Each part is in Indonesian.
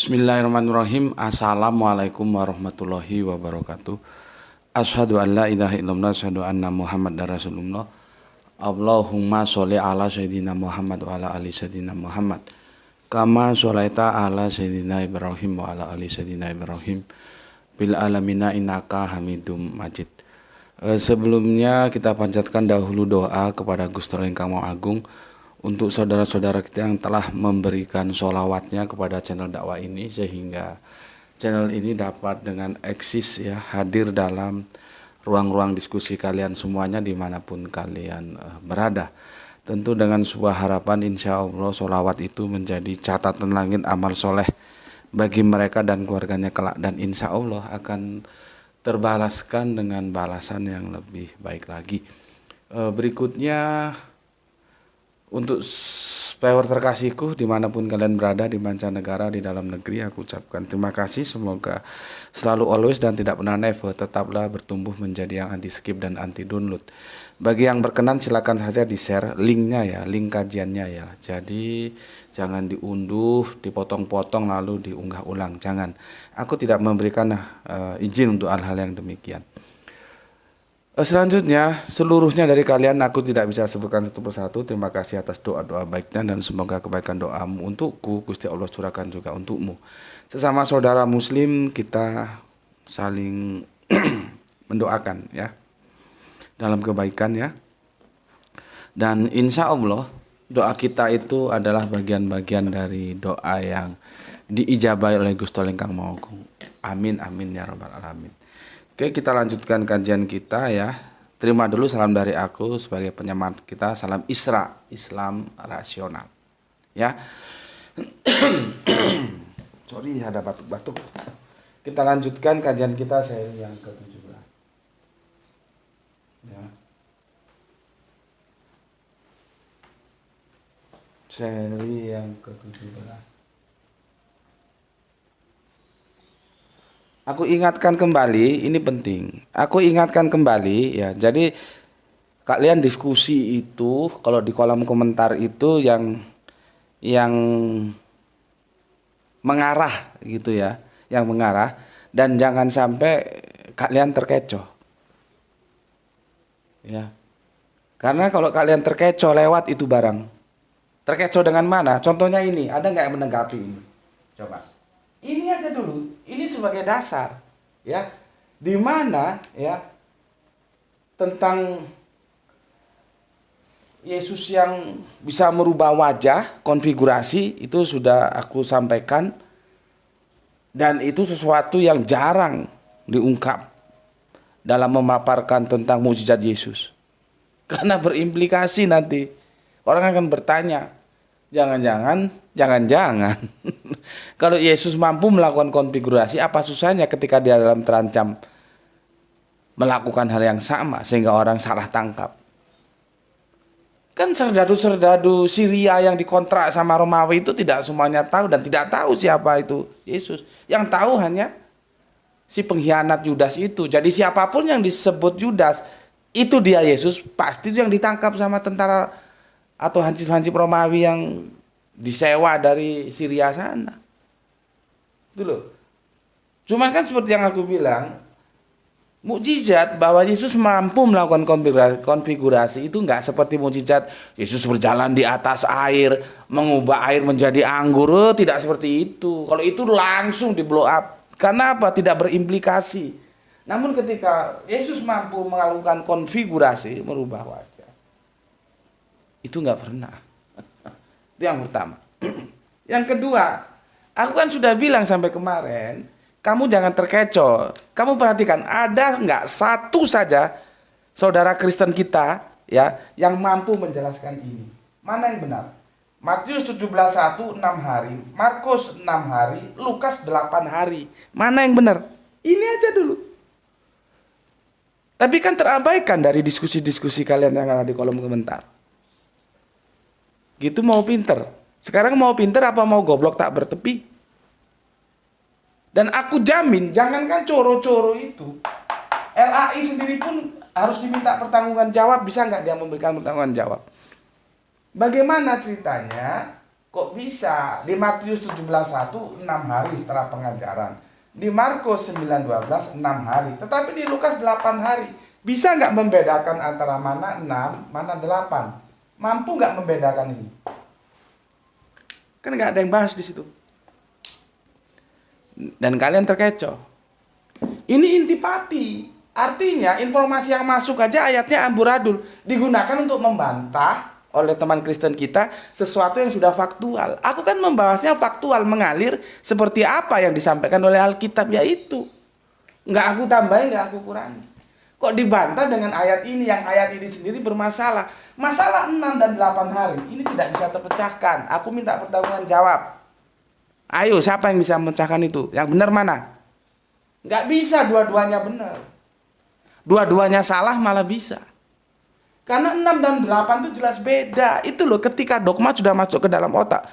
Bismillahirrahmanirrahim. Assalamualaikum warahmatullahi wabarakatuh. Asyhadu an la ilaha illallah, asyhadu anna Muhammadar Rasulullah. Allahumma sholli ala sayyidina Muhammad wa ala ali sayyidina Muhammad. Kama sholaita ala sayyidina Ibrahim wa ala ali sayyidina Ibrahim. Bil alamina innaka Hamidum Majid. Sebelumnya kita panjatkan dahulu doa kepada Gusti Allah Ingkang Maha Agung untuk saudara-saudara kita yang telah memberikan sholawatnya kepada channel dakwah ini, sehingga channel ini dapat dengan eksis ya hadir dalam ruang-ruang diskusi kalian semuanya dimanapun kalian berada. Tentu dengan sebuah harapan insya Allah sholawat itu menjadi catatan langit amal soleh bagi mereka dan keluarganya kelak, dan insya Allah akan terbalaskan dengan balasan yang lebih baik lagi. Berikutnya, untuk viewer terkasihku dimanapun kalian berada, di mancanegara, di dalam negeri, aku ucapkan terima kasih. Semoga selalu always dan tidak pernah never, tetaplah bertumbuh menjadi yang anti skip dan anti download. Bagi yang berkenan silakan saja di share linknya ya, link kajiannya ya. Jadi jangan diunduh, dipotong-potong lalu diunggah ulang, jangan. Aku tidak memberikan izin untuk hal-hal yang demikian. Selanjutnya, seluruhnya dari kalian aku tidak bisa sebutkan satu persatu. Terima kasih atas doa-doa baiknya, dan semoga kebaikan doamu untukku Gusti Allah curahkan juga untukmu. Sesama saudara muslim kita saling mendoakan ya, dalam kebaikan ya. Dan insya Allah doa kita itu adalah bagian-bagian dari doa yang diijabahi oleh Gusti Allah Ingkang Maha Agung. Amin amin ya rabbal alamin. Oke, kita lanjutkan kajian kita ya. Terima dulu salam dari aku sebagai penyemangat kita. Salam Isra, Islam rasional. Ya. Sorry, ada batuk-batuk. Kita lanjutkan kajian kita seri yang ke-17. Ya. Seri yang ke-17. Aku ingatkan kembali, ini penting. Aku ingatkan kembali ya. Jadi kalian diskusi itu kalau di kolom komentar itu yang mengarah gitu ya, yang mengarah, dan jangan sampai kalian terkecoh. Ya. Karena kalau kalian terkecoh lewat itu barang. Terkecoh dengan mana? Contohnya ini, ada nggak yang menanggapi ini? Coba. Ini aja dulu, ini sebagai dasar, ya, di mana ya tentang Yesus yang bisa merubah wajah, konfigurasi itu sudah aku sampaikan, dan itu sesuatu yang jarang diungkap dalam memaparkan tentang mukjizat Yesus, karena berimplikasi nanti orang akan bertanya. Jangan-jangan kalau Yesus mampu melakukan konfigurasi, apa susahnya ketika dia dalam terancam melakukan hal yang sama sehingga orang salah tangkap? Kan serdadu-serdadu Syria yang dikontrak sama Romawi itu tidak semuanya tahu, dan tidak tahu siapa itu Yesus. Yang tahu hanya si pengkhianat Yudas itu. Jadi siapapun yang disebut Yudas itu dia Yesus, pasti itu yang ditangkap sama tentara atau hansip-hansip Romawi yang disewa dari Syria sana. Itu loh. Cuman kan seperti yang aku bilang, mukjizat bahwa Yesus mampu melakukan konfigurasi itu nggak seperti mukjizat Yesus berjalan di atas air, mengubah air menjadi anggur. Tidak seperti itu. Kalau itu langsung di blow up. Karena apa? Tidak berimplikasi. Namun ketika Yesus mampu melakukan konfigurasi, merubah wajah, itu nggak pernah. Itu yang pertama. Yang kedua, aku kan sudah bilang sampai kemarin, kamu jangan terkecoh. Kamu perhatikan, ada nggak satu saja saudara Kristen kita ya yang mampu menjelaskan ini? Mana yang benar? Matius 17:1 6 hari, Markus 6 hari, Lukas 8 hari. Mana yang benar? Ini aja dulu. Tapi kan terabaikan dari diskusi-diskusi kalian yang ada di kolom komentar. Gitu mau pinter. Sekarang mau pinter apa mau goblok tak bertepi? Dan aku jamin, jangankan coro-coro itu, LAI sendiri pun harus diminta pertanggungan jawab. Bisa nggak dia memberikan pertanggungan jawab? Bagaimana ceritanya Kok bisa? Di Matius 17:1 6 hari setelah pengajaran. Di Markus 9:12 6 hari. Tetapi di Lukas 8 hari. Bisa nggak membedakan antara mana 6, mana 8? Mampu nggak membedakan ini? Kan nggak ada yang bahas di situ. Dan kalian terkecoh. Ini intipati. Artinya informasi yang masuk aja ayatnya amburadul. Digunakan untuk membantah oleh teman Kristen kita sesuatu yang sudah faktual. Aku kan membahasnya faktual, mengalir seperti apa yang disampaikan oleh Alkitab, yaitu. Nggak aku tambahin, nggak aku kurangi. Kok dibantah dengan ayat ini, yang ayat ini sendiri bermasalah. Masalah 6 dan 8 hari, ini tidak bisa terpecahkan. Aku minta pertanggungan jawab. Ayo, siapa yang bisa memecahkan itu? Yang benar mana? Nggak bisa dua-duanya benar. Dua-duanya salah malah bisa. Karena 6 dan 8 itu jelas beda. Itu loh, ketika dogma sudah masuk ke dalam otak,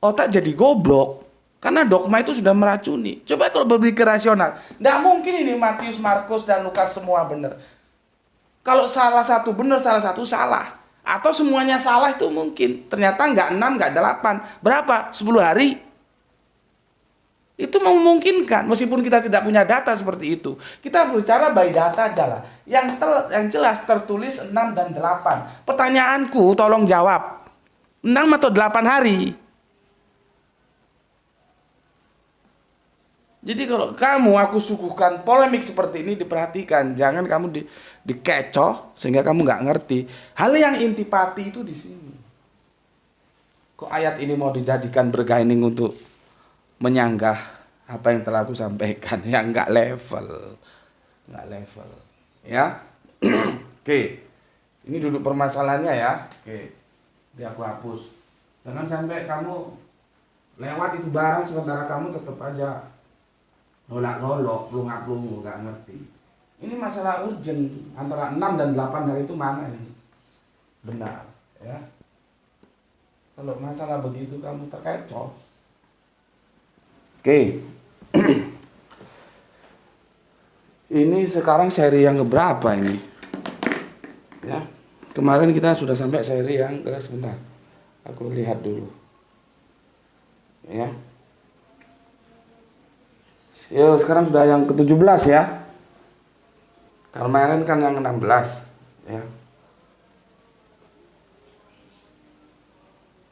otak jadi goblok. Karena dogma itu sudah meracuni. Coba kalau berpikir rasional, nggak mungkin ini Matius, Markus, dan Lukas semua benar. Kalau salah satu benar, salah satu salah. Atau semuanya salah itu mungkin. Ternyata nggak 6, nggak 8. Berapa? 10 hari. Itu memungkinkan, meskipun kita tidak punya data seperti itu. Kita berbicara by data aja lah. Yang jelas tertulis 6 dan 8. Pertanyaanku, tolong jawab. 6 atau 8 hari? Jadi kalau kamu aku suguhkan polemik seperti ini, diperhatikan. Jangan kamu dikecoh sehingga kamu nggak ngerti. Hal yang intipati itu di sini. Kok ayat ini mau dijadikan bergaining untuk menyanggah apa yang telah aku sampaikan? Ya nggak level. Nggak level. Ya. Oke. Ini duduk permasalahannya ya. Oke. Biar aku hapus. Jangan sampai kamu lewat itu barang sementara kamu tetap aja nolak-nolok, pelungak-pelunguk, nggak ngerti. Ini masalah urgent. Antara 6 dan 8 hari itu mana ini? Benar. Ya. Kalau masalah begitu kamu terkecoh. Oke. Ini sekarang seri yang keberapa ini? Ya. Kemarin kita sudah sampai seri yang sebentar. Aku lihat dulu. Ya. Yo, sekarang sudah yang ke-17 ya. Kemarin kan yang 16 ya.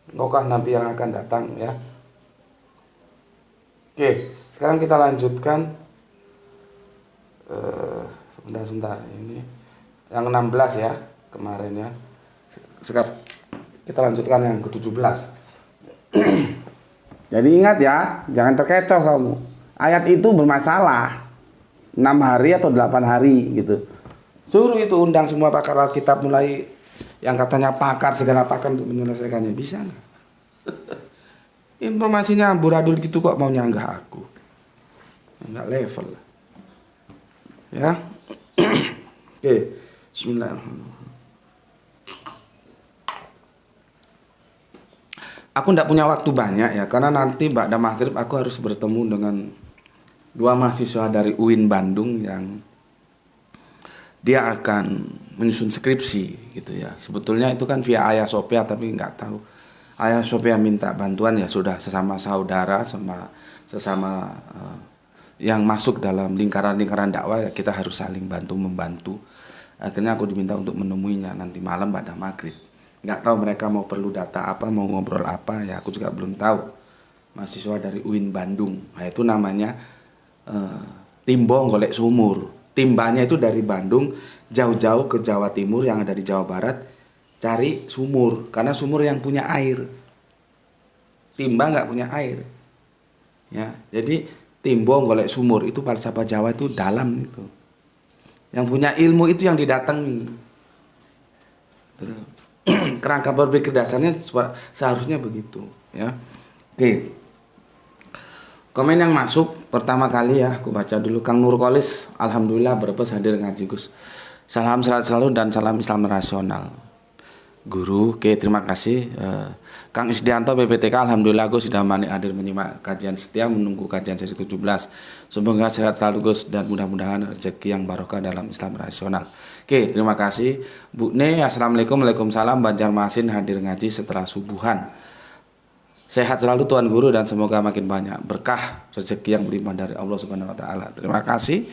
Engkaukah nabi yang akan datang ya. Oke, sekarang kita lanjutkan sebentar ini yang 16 ya kemarin ya. Sekarang kita lanjutkan yang ke-17. Jadi ingat ya, jangan terkecoh kamu. Ayat itu bermasalah 6 hari atau 8 hari gitu. Suruh itu undang semua pakar Alkitab, mulai yang katanya pakar, segala pakar untuk menyelesaikannya. Bisa nggak? Informasinya amburadul gitu kok mau nyanggah aku. Nggak level. Ya. Oke. Bismillahirrahmanirrahim. Aku nggak punya waktu banyak ya, karena nanti ba'da maghrib aku harus bertemu dengan 2 mahasiswa dari UIN Bandung yang dia akan menyusun skripsi gitu ya. Sebetulnya itu kan via Ayah Sophia, tapi nggak tahu. Ayah Sophia minta bantuan, ya sudah, sesama saudara, sesama yang masuk dalam lingkaran-lingkaran dakwah ya, kita harus saling bantu-membantu. Akhirnya aku diminta untuk menemuinya nanti malam pada maghrib. Nggak tahu mereka mau perlu data apa, mau ngobrol apa, ya aku juga belum tahu. Mahasiswa dari UIN Bandung, nah, itu namanya Timbo Golek Sumur. Timbanya itu dari Bandung jauh-jauh ke Jawa Timur yang ada di Jawa Barat, cari sumur, karena sumur yang punya air. Timba nggak punya air. Ya, jadi Timbo Golek Sumur itu falsafah Jawa itu dalam itu. Yang punya ilmu itu yang didatangi. Kerangka berpikir dasarnya seharusnya begitu, ya. Oke. Komen yang masuk pertama kali ya, aku baca dulu. Kang Nurkolis, alhamdulillah berbes hadir ngaji Gus. Salam sehat selalu dan salam Islam rasional. Guru, oke, terima kasih. Kang Isdianto BPTK, alhamdulillah Gus sudah hadir menyimak kajian setia, menunggu kajian seri 17. Semoga sehat selalu Gus dan mudah-mudahan rezeki yang barokah dalam Islam rasional. Oke, terima kasih. Bu Ne, assalamualaikum, waalaikumsalam. Banjarmasin hadir ngaji setelah subuhan. Sehat selalu Tuan Guru dan semoga makin banyak berkah rezeki yang berlimpah dari Allah Subhanahu wa taala. Terima kasih.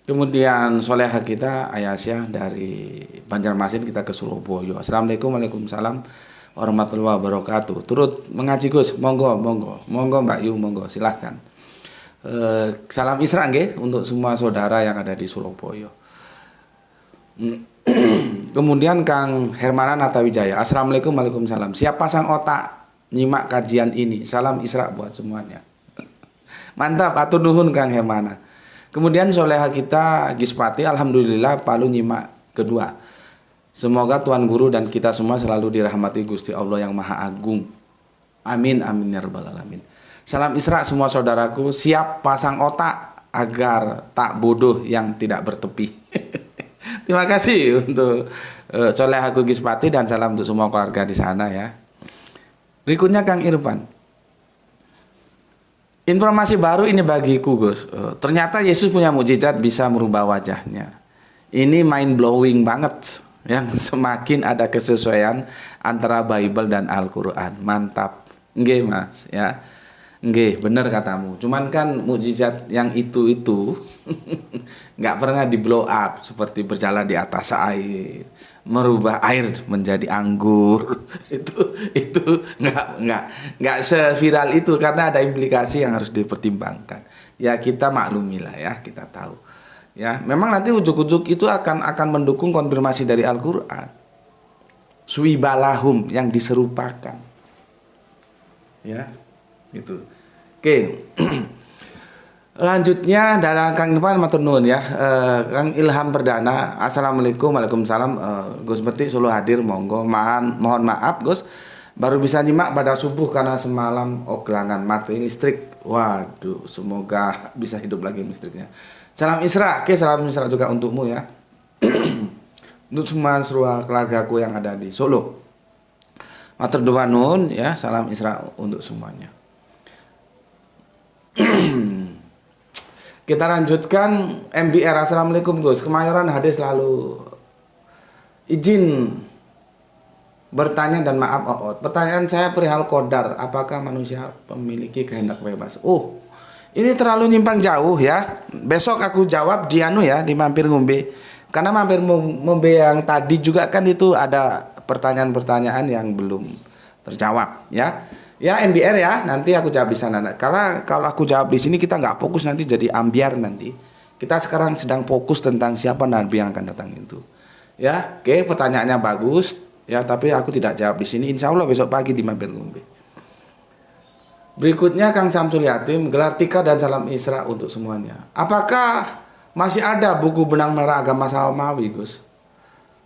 Kemudian soleha kita Ayasya dari Banjarmasin kita ke Surabaya. Assalamualaikum Waalaikumsalam warahmatullahi wabarakatuh. Turut mengaji Gus, monggo Mbak Yu, monggo silahkan. Salam Isra nggih untuk semua saudara yang ada di Surabaya. Kemudian Kang Hermana Natawijaya. Assalamualaikum Waalaikumsalam. Siap pasang otak nyimak kajian ini. Salam Isra buat semuanya. Mantap, atur nuhun Kang Hermana. Kemudian soleha kita Gispati, alhamdulillah Palu nyimak kedua. Semoga Tuan Guru dan kita semua selalu dirahmati Gusti Allah yang Maha Agung. Amin amin ya rabbal alamin. Salam Isra semua saudaraku, siap pasang otak agar tak bodoh yang tidak bertepi. Terima kasih untuk soleha aku Gispati dan salam untuk semua keluarga di sana ya. Berikutnya Kang Irfan. Informasi baru ini bagiku Gus. Ternyata Yesus punya mukjizat bisa merubah wajahnya. Ini mind blowing banget. Yang semakin ada kesesuaian antara Bible dan Al-Quran. Mantap. Nggih Mas ya. Nggih, bener katamu. Cuman kan mukjizat yang itu nggak pernah di blow up seperti berjalan di atas air, merubah air menjadi anggur. itu nggak seviral itu karena ada implikasi yang harus dipertimbangkan. Ya kita maklumilah ya, kita tahu. Ya, memang nanti ujuk-ujuk itu akan mendukung konfirmasi dari Al-Qur'an. Suibalahum yang diserupakan. Ya. Gitu. Oke. Lanjutnya dari Kang Irfan matur nuwun ya. Kang Ilham Perdana. Assalamualaikum Waalaikumsalam. Gus Beti Solo hadir monggo. Mohon maaf Gus. Baru bisa nyimak pada subuh karena semalam oglangan mati listrik. Waduh, semoga bisa hidup lagi listriknya. Salam Isra. Oke, salam Isra juga untukmu ya. Untuk semua seluruh keluargaku yang ada di Solo. Matur nuwun ya, salam Isra untuk semuanya. Kita lanjutkan MBR. Assalamualaikum Gus. Kemayoran hadir selalu. Izin bertanya dan maaf Oot. Pertanyaan saya perihal qadar. Apakah manusia memiliki kehendak bebas? Ini terlalu nyimpang jauh ya. Besok aku jawab di di mampir ngombe. Karena mampir ngombe yang tadi juga kan itu ada pertanyaan-pertanyaan yang belum terjawab ya. Ya MBR ya, nanti aku jawab di sana. Karena kalau aku jawab di sini kita nggak fokus nanti jadi ambiar nanti. Kita sekarang sedang fokus tentang siapa nabi yang akan datang itu. Ya, oke, pertanyaannya bagus ya, tapi aku tidak jawab di sini. Insya Allah besok pagi di mampir ngombe. Berikutnya Kang Samsul Yatim, gelar tika dan salam Isra untuk semuanya. Apakah masih ada buku benang merah agama Samawi Gus?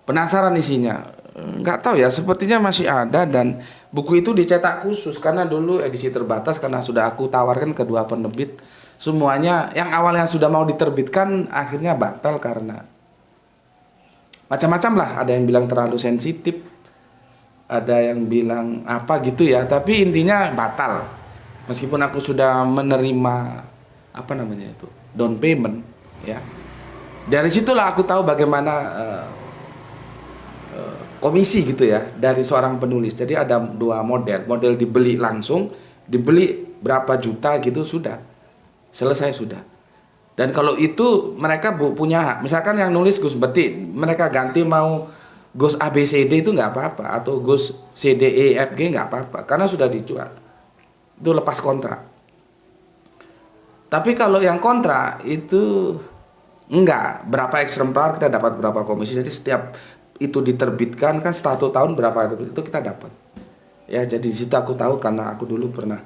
Penasaran isinya. Nggak tahu ya, sepertinya masih ada dan buku itu dicetak khusus karena dulu edisi terbatas karena sudah aku tawarkan kedua penerbit. Semuanya yang awalnya sudah mau diterbitkan akhirnya batal karena macam-macam lah. Ada yang bilang terlalu sensitif, ada yang bilang apa gitu ya, tapi intinya batal. Meskipun aku sudah menerima down payment ya. Dari situlah aku tahu bagaimana komisi gitu ya dari seorang penulis. Jadi ada dua model dibeli langsung, dibeli berapa juta gitu sudah selesai sudah. Dan kalau itu mereka punya hak. Misalkan yang nulis Gus Beti, mereka ganti mau Gus ABCD itu nggak apa-apa, atau Gus CDEFG nggak apa-apa karena sudah dijual. Itu lepas kontrak. Tapi kalau yang kontrak itu enggak, berapa eksemplar kita dapat berapa komisi. Jadi setiap itu diterbitkan kan 1 tahun berapa itu kita dapat ya. Jadi di situ aku tahu karena aku dulu pernah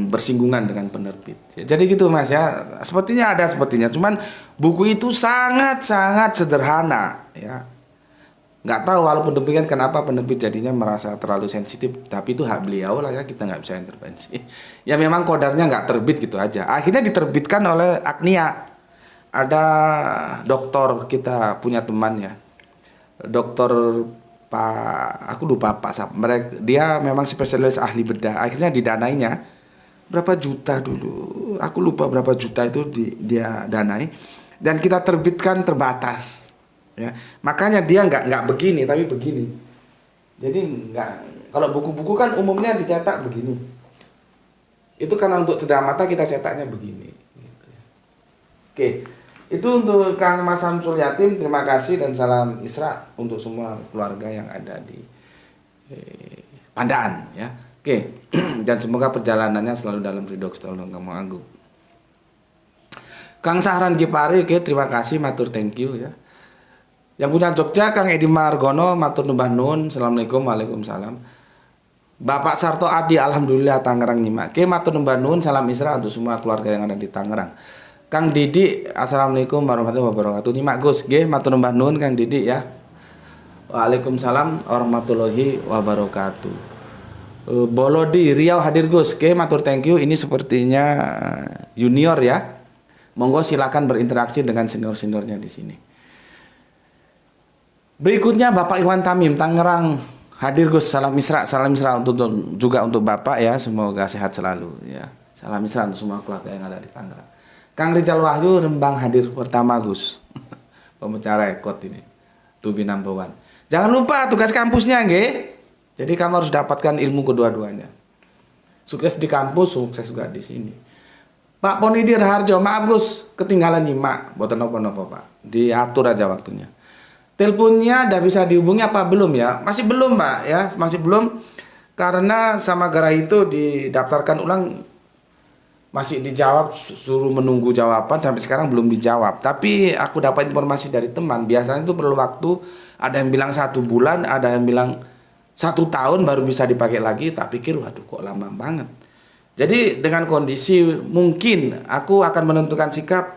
bersinggungan dengan penerbit ya. Jadi gitu Mas ya, sepertinya cuman buku itu sangat sederhana ya. Nggak tahu walaupun demikian kenapa penerbit jadinya merasa terlalu sensitif, tapi itu hak beliau lah ya, kita nggak bisa intervensi ya. Memang kodarnya nggak terbit gitu aja, akhirnya diterbitkan oleh Agnia. Ada dokter kita punya teman ya, dokter aku lupa Pak, dia memang spesialis ahli bedah. Akhirnya didanainya berapa juta dulu, aku lupa berapa juta itu dia danai, dan kita terbitkan terbatas ya. Makanya dia nggak begini tapi begini. Jadi Kalau buku-buku kan umumnya dicetak begini. Itu karena untuk cedera mata kita cetaknya begini. Gitu. Oke, itu untuk Kang Mas Samsul Yatim. Terima kasih dan salam Isra untuk semua keluarga yang ada di Pandaan ya. Oke, dan semoga perjalanannya selalu dalam ridho Gusti Allah Kang Agung. Kang Sahran Gipari, oke, terima kasih, matur thank you ya. Yang punya Jogja, Kang Edi Margono, matur numbah nuwun, assalamualaikum, waalaikumsalam. Bapak Sarto Adi, alhamdulillah Tangerang nyimak. Oke, matur numbah nuwun, salam Isra untuk semua keluarga yang ada di Tangerang. Kang Didi, assalamualaikum warahmatullahi wabarakatuh. Nyimak Gus, oke, matur numbah nuwun Kang Didi ya. Waalaikumsalam warahmatullahi wabarakatuh. Bolodi Riau hadir Gus, oke, matur thank you. Ini sepertinya junior ya. Monggo silakan berinteraksi dengan senior-seniornya di sini. Berikutnya Bapak Iwan Tamim Tangerang hadir Gus, salam Isra untuk juga untuk Bapak ya, semoga sehat selalu ya. Salam Isra untuk semua keluarga yang ada di Tangerang. Kang Rizal Wahyu Rembang hadir pertama Gus. Pemecah rekod ini. To be number one. Jangan lupa tugas kampusnya nggih. Jadi kamu harus dapatkan ilmu kedua-duanya. Sukses di kampus, sukses juga di sini. Pak Ponidir Harjo, maaf Gus, ketinggalan nyimak. Boten nopo-nopo Pak. Diatur aja waktunya. Teleponnya udah bisa dihubungi apa belum ya? Masih belum Pak ya, masih belum. Karena sama gara itu didaftarkan ulang, masih dijawab, suruh menunggu jawaban, sampai sekarang belum dijawab. Tapi aku dapat informasi dari teman, biasanya itu perlu waktu, ada yang bilang 1 bulan, ada yang bilang 1 tahun baru bisa dipakai lagi. Tak pikir waduh kok lama banget. Jadi dengan kondisi mungkin aku akan menentukan sikap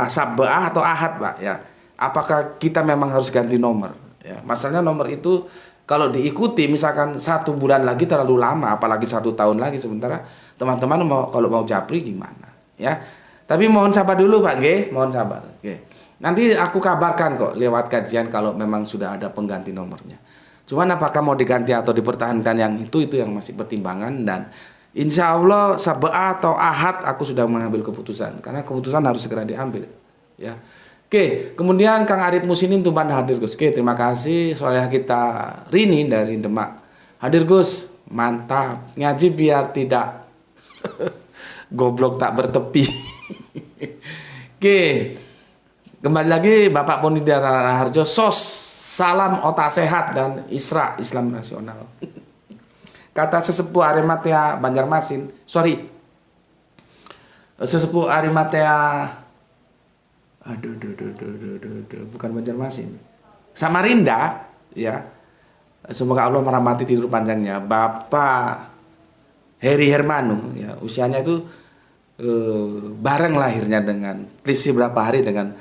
Sabah atau Ahad Pak ya. Apakah kita memang harus ganti nomor ya. Masalahnya nomor itu kalau diikuti misalkan 1 bulan lagi terlalu lama, apalagi 1 tahun lagi, sementara teman-teman kalau mau japri gimana ya. Tapi mohon sabar dulu Pak G, mohon sabar. Oke. Nanti aku kabarkan kok lewat kajian kalau memang sudah ada pengganti nomornya. Cuman apakah mau diganti atau dipertahankan yang itu yang masih pertimbangan, dan insya Allah Sabah atau Ahad aku sudah mengambil keputusan, karena keputusan harus segera diambil ya. Oke, kemudian Kang Arif Musinin Tuban hadir Gus. Oke, terima kasih. Soalnya kita Rini dari Demak hadir Gus, mantap. Ngaji biar tidak goblok tak bertepi. Oke, kembali lagi Bapak Ponidar Harjo, sos salam otak sehat dan Isra Islam nasional. Kata sesepuh Arimatea Banjarmasin, sesepuh Arimatea, bukan Banjarmasin, Samarinda, ya. Semoga Allah merahmati tidur panjangnya. Bapak Heri Hermanu, ya, usianya itu bareng lahirnya dengan selisih berapa hari dengan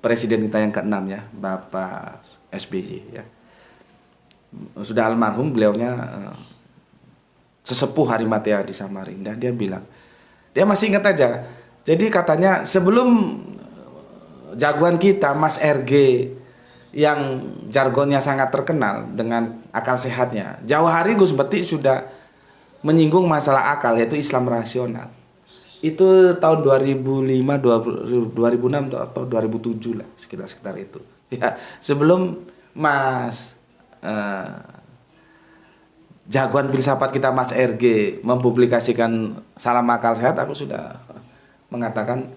presiden kita yang ke-6 ya, Bapak SBY ya. Sudah almarhum beliaunya. Sesepuh Arimatea di Samarinda, dia bilang, dia masih ingat aja. Jadi katanya sebelum jagoan kita Mas RG yang jargonnya sangat terkenal dengan akal sehatnya, jauh hari Gus Beti sudah menyinggung masalah akal, yaitu Islam rasional. Itu tahun 2005, 2006 atau 2007 lah, sekitar itu. Ya, sebelum Mas jagoan filsafat kita Mas RG mempublikasikan salam akal sehat, aku sudah mengatakan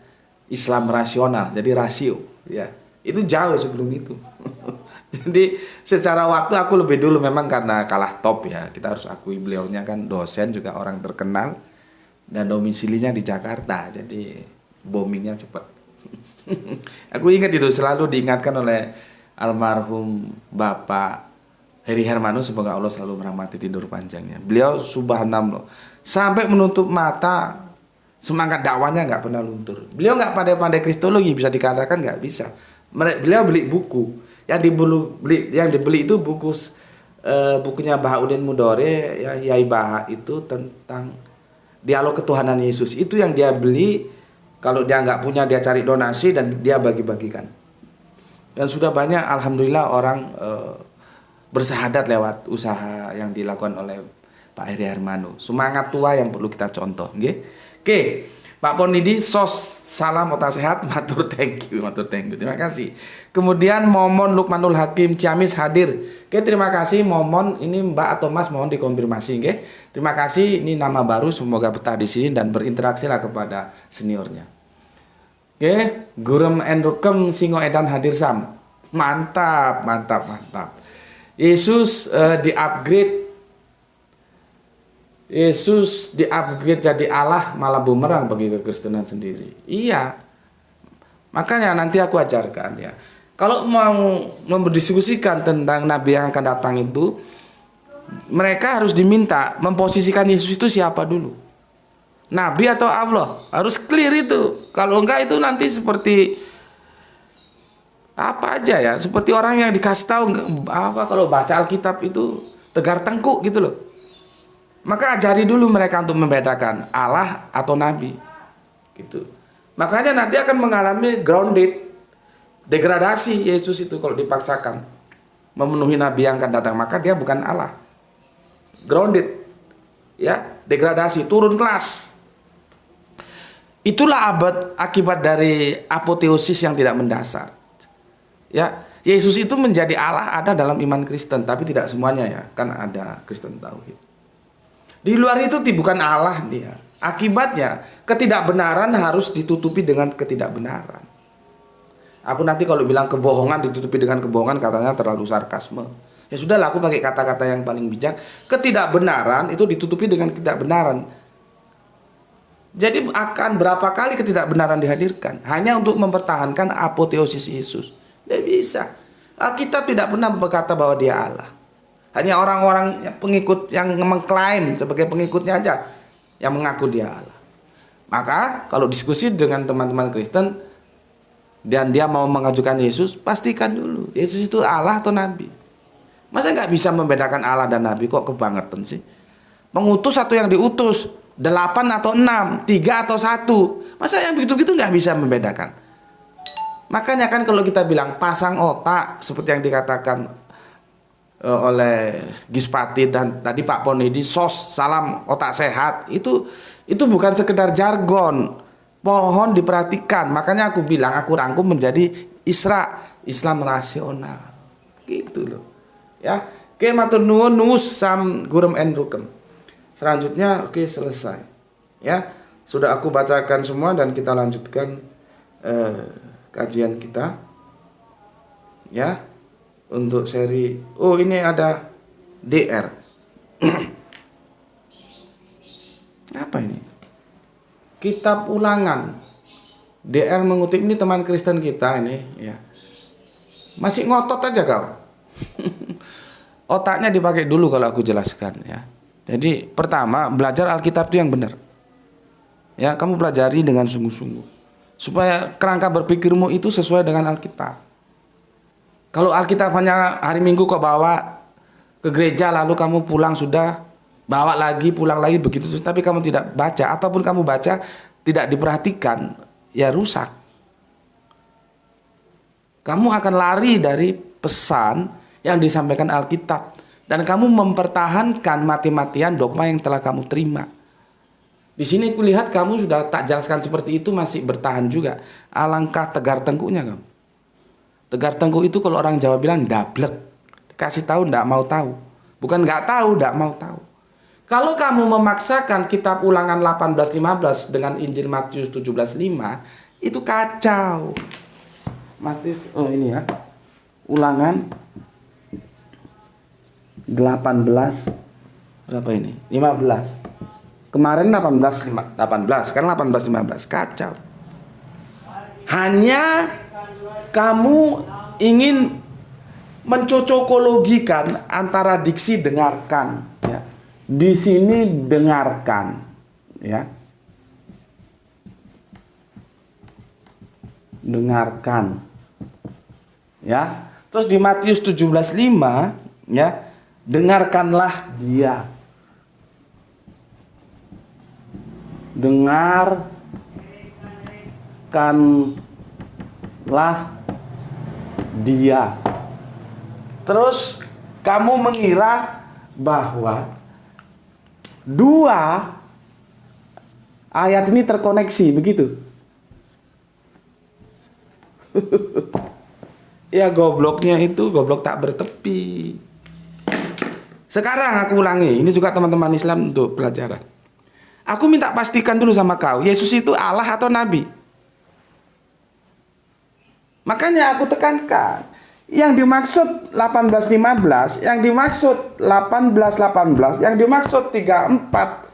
Islam rasional, jadi rasio ya. Itu jauh sebelum itu. Jadi secara waktu aku lebih dulu, memang karena kalah top ya, kita harus akui beliaunya kan dosen juga, orang terkenal dan domisilinya di Jakarta, jadi boomingnya cepat. Aku ingat itu, selalu diingatkan oleh almarhum Bapak Heri Hermanu, semoga Allah selalu merahmati tidur panjangnya. Beliau subhanallah sampai menutup mata, semangat dakwanya nggak pernah luntur. Beliau nggak pandai-pandai kristologi, bisa dikatakan nggak bisa. Beliau beli buku, yang dibeli itu bukunya Bahaudin Mudore ya, Yai Baha, itu tentang dialog ketuhanan Yesus. Itu yang dia beli, kalau dia nggak punya dia cari donasi dan dia bagi-bagikan. Dan sudah banyak alhamdulillah orang bersahadat lewat usaha yang dilakukan oleh Pak Heri Hermanu. Semangat tua yang perlu kita contoh, nggih. Oke. Pak Ponidi sos salam otak sehat, matur thank you. Terima kasih. Kemudian Momon Lukmanul Hakim Ciamis hadir. Oke, terima kasih Momon. Ini Mbak atau Mas mohon dikonfirmasi, oke? Terima kasih. Ini nama baru, semoga betah di sini dan berinteraksi lah kepada seniornya. Oke, Gurem Enrukem Singo Edan hadir Sam. Mantap. Yesus di-upgrade jadi Allah, malah bumerang bagi kekristenan sendiri. Iya. Makanya nanti aku ajarkan ya. Kalau mau mendiskusikan tentang nabi yang akan datang itu, mereka harus diminta memposisikan Yesus itu siapa dulu. Nabi atau Allah? Harus clear itu. Kalau enggak itu nanti seperti apa aja ya, seperti orang yang dikasih tahu apa, kalau baca Alkitab itu tegar tengkuk gitu loh. Maka ajari dulu mereka untuk membedakan Allah atau Nabi gitu. Makanya nanti akan mengalami grounded, degradasi Yesus itu kalau dipaksakan memenuhi Nabi yang akan datang, maka dia bukan Allah. Grounded ya, degradasi, turun kelas. Itulah akibat dari apoteosis yang tidak mendasar. Ya, Yesus itu menjadi Allah ada dalam iman Kristen, tapi tidak semuanya ya, kan ada Kristen tauhid. Di luar itu bukan Allah dia. Akibatnya ketidakbenaran harus ditutupi dengan ketidakbenaran. Aku nanti kalau bilang kebohongan ditutupi dengan kebohongan katanya terlalu sarkasme. Ya sudahlah, aku pakai kata-kata yang paling bijak. Ketidakbenaran itu ditutupi dengan ketidakbenaran. Jadi akan berapa kali ketidakbenaran dihadirkan hanya untuk mempertahankan apoteosis Yesus. Tidak bisa. Alkitab tidak pernah berkata bahwa dia Allah. Hanya orang-orang pengikut yang mengklaim sebagai pengikutnya aja yang mengaku dia Allah. Maka kalau diskusi dengan teman-teman Kristen dan dia mau mengajukan Yesus, pastikan dulu Yesus itu Allah atau Nabi. Masa nggak bisa membedakan Allah dan Nabi? Kok kebangetan sih? Mengutus atau yang diutus, 8 atau 6, 3 atau 1. Masa yang begitu-gitu nggak bisa membedakan? Makanya kan kalau kita bilang pasang otak seperti yang dikatakan oleh Gispati dan tadi Pak Ponedi, sos salam otak sehat, itu bukan sekedar jargon. Mohon diperhatikan. Makanya aku bilang, aku rangkum menjadi Islam rasional gitu loh ya. Oke, matur nuwun nus sam Gurem Enrukem. Selanjutnya oke, selesai ya, sudah aku bacakan semua dan kita lanjutkan kajian kita ya. Untuk seri, oh ini ada DR. Apa ini? Kitab ulangan. DR mengutip, ini teman Kristen kita ini ya. Masih ngotot aja kau. Otaknya dipakai dulu kalau aku jelaskan ya. Jadi pertama, belajar Alkitab itu yang benar. Ya, kamu pelajari dengan sungguh-sungguh supaya kerangka berpikirmu itu sesuai dengan Alkitab. Kalau Alkitab hanya hari Minggu kau bawa ke gereja lalu kamu pulang sudah bawa lagi, pulang lagi begitu, tapi kamu tidak baca, ataupun kamu baca tidak diperhatikan, ya rusak. Kamu akan lari dari pesan yang disampaikan Alkitab dan kamu mempertahankan mati-matian dogma yang telah kamu terima. Di sini kulihat kamu sudah tak jelaskan seperti itu masih bertahan juga. Alangkah tegar tengkuknya kamu. Tegar tengkuk itu kalau orang Jawa bilang dablek. Kasih tahu ndak mau tahu. Bukan nggak tahu, ndak mau tahu. Kalau kamu memaksakan kitab Ulangan 18:15 dengan Injil Matius 17:5, itu kacau. Matius, oh ini ya. Ulangan 18 berapa ini? 15. Kemarin 18, kan 18:15. Kacau. Hanya kamu ingin mencocokologikan antara diksi dengarkan ya. Di sini dengarkan ya. Dengarkan ya. Terus di Matius 17:5 ya, dengarkanlah dia. Dengarkanlah dia. Terus kamu mengira bahwa dua ayat ini terkoneksi, begitu. Ya gobloknya itu goblok tak bertepi. Sekarang aku ulangi, ini juga teman-teman Islam untuk pelajaran. Aku minta pastikan dulu sama kau, Yesus itu Allah atau Nabi? Makanya aku tekankan, yang dimaksud 18:15, yang dimaksud 18:18, yang dimaksud 34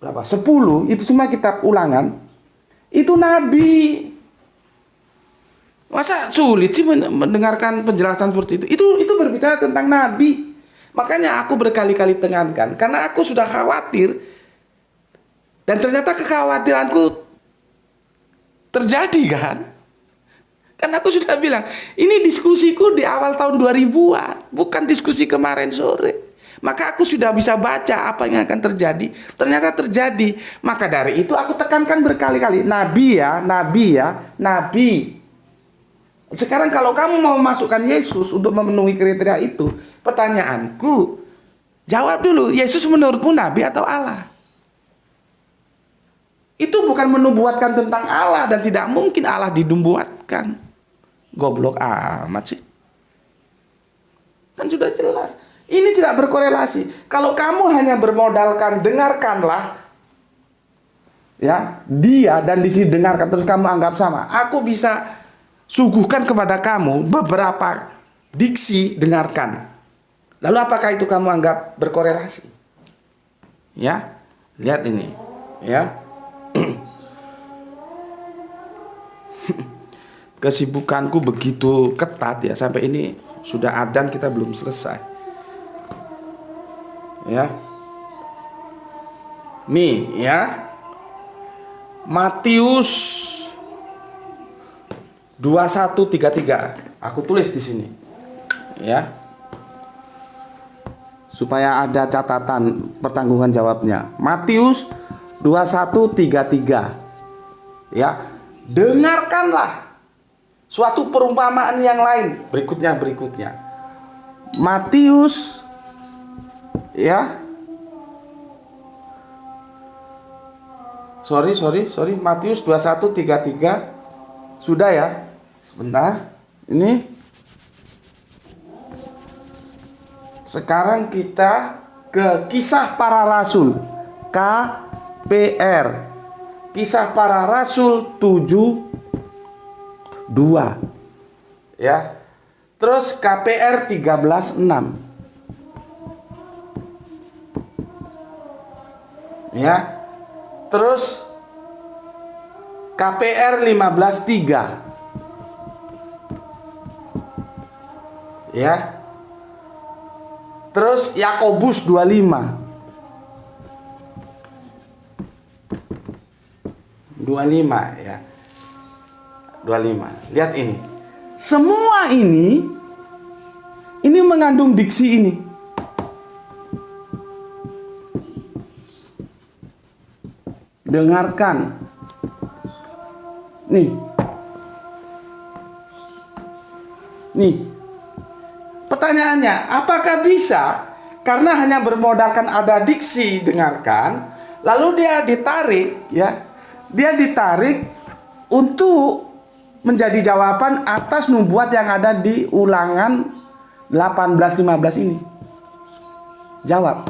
berapa? 10, itu semua kitab Ulangan. Itu Nabi. Masa sulit sih mendengarkan penjelasan seperti itu? Itu berbicara tentang Nabi. Makanya aku berkali-kali tekankan, karena aku sudah khawatir, dan ternyata kekhawatiranku terjadi kan? Kan aku sudah bilang, ini diskusiku di awal tahun 2000-an, bukan diskusi kemarin sore. Maka aku sudah bisa baca apa yang akan terjadi. Ternyata terjadi. Maka dari itu aku tekankan berkali-kali, Nabi ya, Nabi ya, Nabi. Sekarang kalau kamu mau memasukkan Yesus untuk memenuhi kriteria itu, pertanyaanku, jawab dulu, Yesus menurutmu Nabi atau Allah? Itu bukan menubuatkan tentang Allah, dan tidak mungkin Allah dinubuatkan. Goblok amat sih. Kan sudah jelas. Ini tidak berkorelasi. Kalau kamu hanya bermodalkan dengarkanlah, ya, dia dan di sini dengarkan terus kamu anggap sama. Aku bisa suguhkan kepada kamu beberapa diksi dengarkan. Lalu apakah itu kamu anggap berkorelasi? Ya, lihat ini, ya. Kesibukanku begitu ketat ya, sampai ini sudah adzan kita belum selesai. Ya. Nih, ya. Matius 21:33. Aku tulis di sini. Ya. Supaya ada catatan pertanggungan jawabnya. Matius 21:33. Ya. Dengarkanlah suatu perumpamaan yang lain. Berikutnya. Matius, ya. Sorry. Matius 21:33. Sudah ya. Sebentar. Ini. Sekarang kita ke Kisah Para Rasul. KPR. Kisah Para Rasul 7:2. Ya. Terus KPR 13:6. Ya. Terus KPR 15:3. Ya. Terus Yakobus 25. 25 ya. 25. Lihat ini. Semua ini mengandung diksi ini. Dengarkan. Nih. Pertanyaannya, apakah bisa karena hanya bermodalkan ada diksi dengarkan, lalu dia ditarik, ya. Dia ditarik untuk menjadi jawaban atas nubuat yang ada di Ulangan 18:15 ini. Jawab.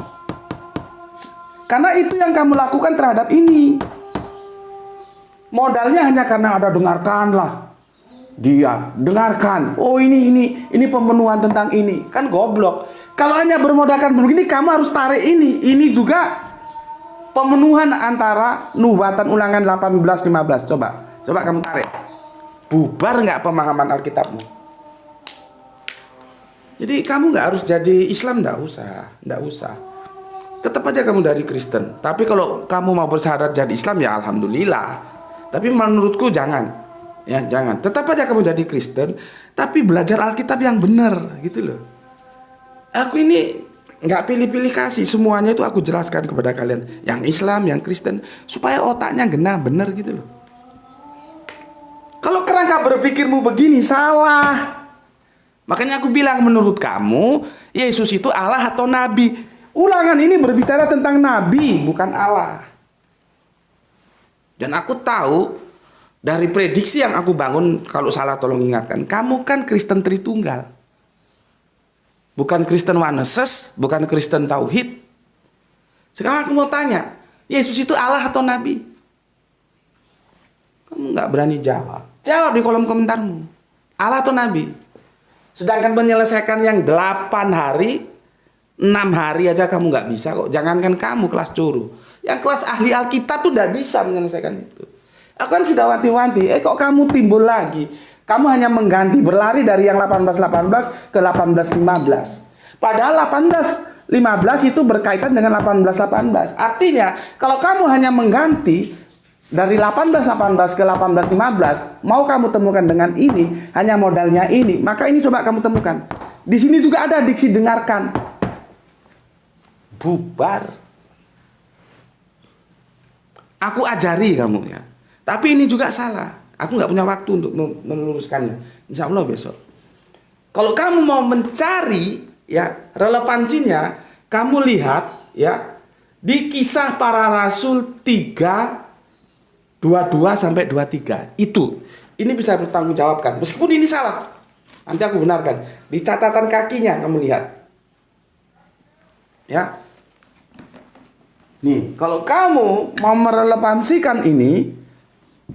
Karena itu yang kamu lakukan terhadap ini. Modalnya hanya karena ada dengarkanlah. Dia dengarkan. Oh ini pemenuhan tentang ini. Kan goblok. Kalau hanya bermodalkan begini, kamu harus tarik ini. Ini juga pemenuhan antara nubuatan Ulangan 18:15. Coba kamu tarik. Bubar nggak pemahaman Alkitabmu? Jadi kamu nggak harus jadi Islam, nggak usah. Tetap aja kamu dari Kristen. Tapi kalau kamu mau bersyahadat jadi Islam ya alhamdulillah. Tapi menurutku jangan. Ya jangan. Tetap aja kamu jadi Kristen, tapi belajar Alkitab yang benar gitu loh. Aku ini nggak pilih-pilih kasih, semuanya itu aku jelaskan kepada kalian, yang Islam, yang Kristen, supaya otaknya genah benar gitu loh. Kalau kerangka berpikirmu begini salah. Makanya aku bilang, menurut kamu Yesus itu Allah atau Nabi? Ulangan ini berbicara tentang Nabi, bukan Allah. Dan aku tahu dari prediksi yang aku bangun, kalau salah tolong ingatkan. Kamu kan Kristen Tritunggal. Bukan Kristen Waneses, bukan Kristen Tauhid. Sekarang aku mau tanya, Yesus itu Allah atau Nabi? Kamu nggak berani jawab. Jawab di kolom komentarmu. Allah atau Nabi? Sedangkan menyelesaikan yang 8 hari, 6 hari aja kamu nggak bisa kok. Jangankan kamu kelas curu. Yang kelas ahli Alkitab tuh udah bisa menyelesaikan itu. Aku kan sudah wanti-wanti, kok kamu timbul lagi? Kamu hanya mengganti, berlari dari yang 18-18 ke 18-15. Padahal 18-15 itu berkaitan dengan 18-18. Artinya, kalau kamu hanya mengganti dari 18-18 ke 18-15, mau kamu temukan dengan ini, hanya modalnya ini, maka ini coba kamu temukan. Di sini juga ada diksi dengarkan. Bubar. Aku ajari kamu ya. Tapi ini juga salah. Aku nggak punya waktu untuk meluruskannya. Insya Allah besok. Kalau kamu mau mencari ya relevansinya, kamu lihat ya di Kisah Para Rasul 3:22 sampai 23. Ini bisa bertanggungjawabkan. Meskipun ini salah, nanti aku benarkan. Di catatan kakinya kamu lihat. Ya. Nih, kalau kamu mau merelevansikan ini,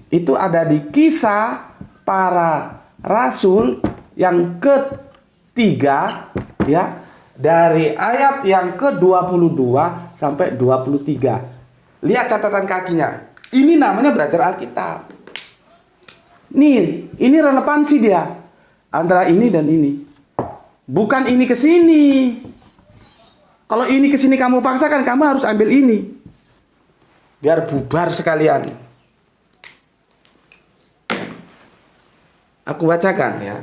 itu ada di Kisah Para Rasul yang ketiga ya, dari ayat yang ke-22 sampai 23. Lihat catatan kakinya. Ini namanya belajar Alkitab. Nih, ini relevansi dia antara ini dan ini. Bukan ini ke sini. Kalau ini ke sini kamu paksakan, kamu harus ambil ini. Biar bubar sekalian. Aku bacakan ya.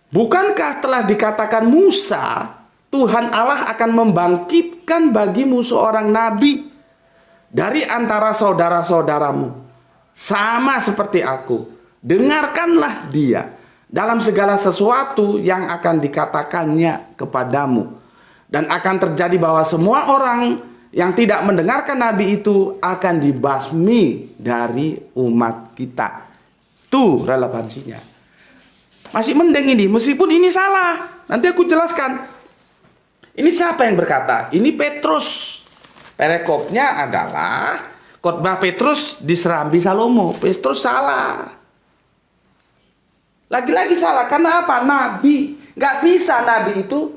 Bukankah telah dikatakan Musa, Tuhan Allah akan membangkitkan bagimu seorang nabi dari antara saudara-saudaramu, sama seperti aku. Dengarkanlah dia dalam segala sesuatu yang akan dikatakannya kepadamu. Dan akan terjadi bahwa semua orang yang tidak mendengarkan nabi itu akan dibasmi dari umat kita. Tuh relevansinya. Masih mending ini, meskipun ini salah. Nanti aku jelaskan. Ini siapa yang berkata? Ini Petrus. Perikopnya adalah khotbah Petrus di Serambi Salomo. Petrus salah. Lagi-lagi salah. Karena apa? Nabi. Gak bisa nabi itu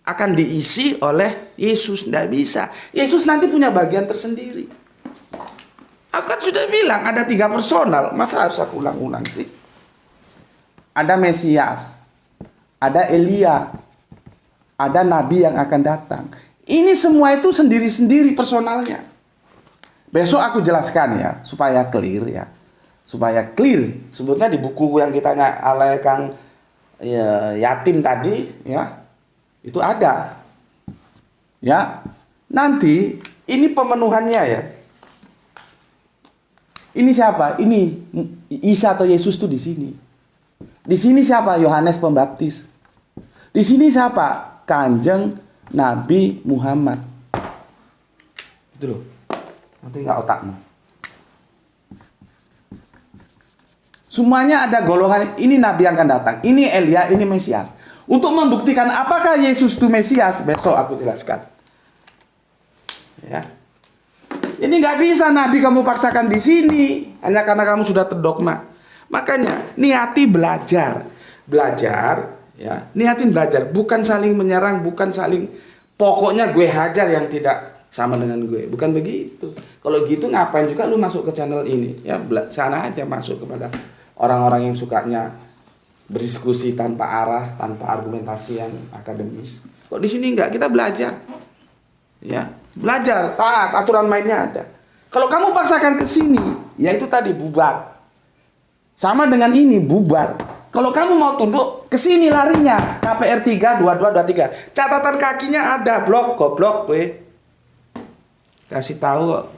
akan diisi oleh Yesus. Gak bisa. Yesus nanti punya bagian tersendiri. Aku kan sudah bilang ada 3 personal. Masa harus aku ulang-ulang sih? Ada Mesias, ada Elia, ada Nabi yang akan datang. Ini semua itu sendiri-sendiri personalnya. Besok aku jelaskan ya, supaya clear ya. Supaya clear. Sebutnya di buku yang kita oleh Kang Yatim tadi ya, itu ada. Ya. Nanti ini pemenuhannya ya. Ini siapa? Ini Isa atau Yesus tuh di sini. Di sini siapa? Yohanes Pembaptis. Di sini siapa? Kanjeng Nabi Muhammad. Itu loh. Nanti nggak otakmu. Semuanya ada golongan. Ini Nabi yang akan datang. Ini Elia, ini Mesias. Untuk membuktikan apakah Yesus itu Mesias, besok aku jelaskan. Ya. Ini nggak bisa Nabi kamu paksakan di sini hanya karena kamu sudah terdogma. Makanya niati belajar ya, niatin belajar, bukan saling menyerang, bukan saling pokoknya gue hajar yang tidak sama dengan gue, bukan begitu. Kalau gitu ngapain juga lu masuk ke channel ini ya, sana aja masuk kepada orang-orang yang sukanya berdiskusi tanpa arah, tanpa argumentasi yang akademis. Kok di sini enggak, kita belajar ya, belajar taat, aturan mainnya ada. Kalau kamu paksakan ke sini, ya itu tadi bubar. Sama dengan ini bubar. Kalau kamu mau tunduk ke sini larinya. KPR 3 2223. Catatan kakinya ada, goblok gue. Kasih tahu kok.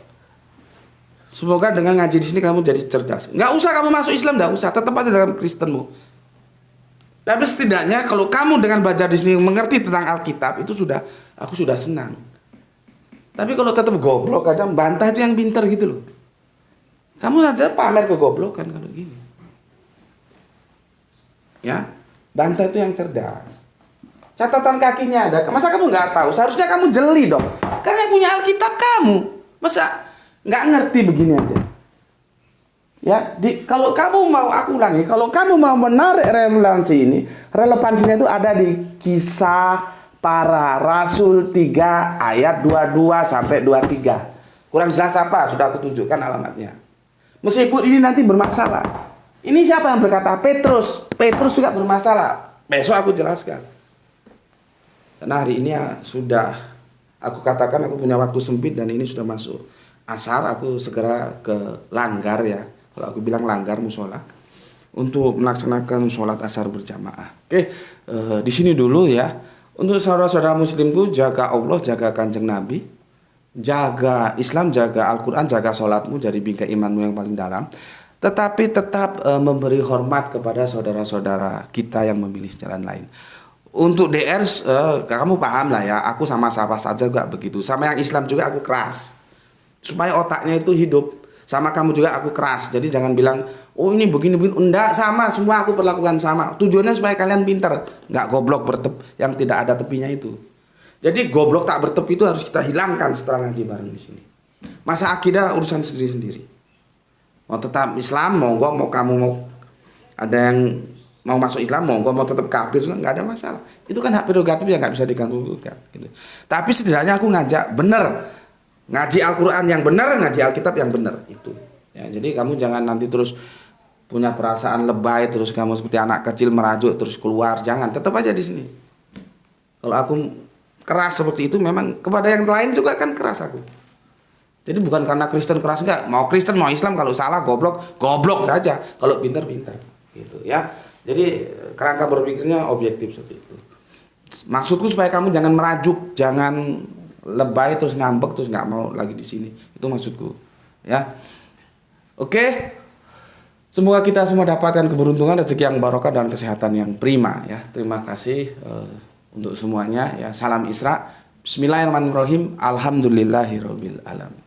Semoga dengan ngaji di sini kamu jadi cerdas. Nggak usah kamu masuk Islam, nggak usah, tetap aja dalam Kristenmu. Tapi setidaknya kalau kamu dengan belajar di sini mengerti tentang Alkitab, itu aku sudah senang. Tapi kalau tetap goblok aja, bantah itu yang pinter gitu loh. Kamu aja pamer kegoblokan kalau gini. Ya, bantah itu yang cerdas. Catatan kakinya ada. Masa kamu nggak tahu? Seharusnya kamu jeli dong. Karena yang punya Alkitab kamu. Masa nggak ngerti begini aja? Ya, kalau kamu mau, aku ulangi, kalau kamu mau menarik relevansinya itu ada di Kisah Para Rasul 3 ayat 22 sampai 23. Kurang jelas apa? Sudah aku tunjukkan alamatnya. Meskipun ini nanti bermasalah. Ini siapa yang berkata? Petrus. Petrus juga bermasalah. Besok aku jelaskan. Karena hari ini ya sudah aku katakan aku punya waktu sempit dan ini sudah masuk asar, aku segera ke Langgar ya. Kalau aku bilang Langgar musola untuk melaksanakan sholat asar berjamaah. Oke, di sini dulu ya. Untuk saudara-saudara muslimku, jaga Allah, jaga kanjeng Nabi, jaga Islam, jaga Al-Quran, jaga sholatmu, jadi bingkai imanmu yang paling dalam. Tetapi tetap memberi hormat kepada saudara-saudara kita yang memilih jalan lain. Untuk DR, kamu paham lah ya, aku sama siapa saja juga begitu. Sama yang Islam juga aku keras. Supaya otaknya itu hidup. Sama kamu juga aku keras. Jadi jangan bilang, oh ini begini-begini. Enggak, sama. Semua aku perlakukan sama. Tujuannya supaya kalian pintar. Enggak goblok yang tidak ada tepinya itu. Jadi goblok tak bertepi itu harus kita hilangkan setelah ngaji bareng di sini. Masa akidah urusan sendiri-sendiri. Mau tetap Islam, monggo. Mau kamu mau ada yang mau masuk Islam, monggo. Mau tetap kafir juga enggak ada masalah. Itu kan hak prerogatif yang enggak bisa diganggu-gugat. Gitu. Tapi setidaknya aku ngajak bener. Ngaji Al-Quran yang benar, ngaji Alkitab yang benar itu. Ya, jadi kamu jangan nanti terus punya perasaan lebay, terus kamu seperti anak kecil merajuk terus keluar, jangan. Tetap aja di sini. Kalau aku keras seperti itu, memang kepada yang lain juga kan keras aku. Jadi bukan karena Kristen keras, enggak. Mau Kristen mau Islam, kalau salah goblok saja. Kalau pintar, gitu ya. Jadi kerangka berpikirnya objektif seperti itu. Maksudku supaya kamu jangan merajuk, jangan lebay terus ngambek terus nggak mau lagi di sini. Itu maksudku ya. Oke, semoga kita semua dapatkan keberuntungan, rezeki yang barokah dan kesehatan yang prima ya. Terima kasih untuk semuanya ya. Salam Isra. Bismillahirrahmanirrahim. Alhamdulillahirabbil alamin.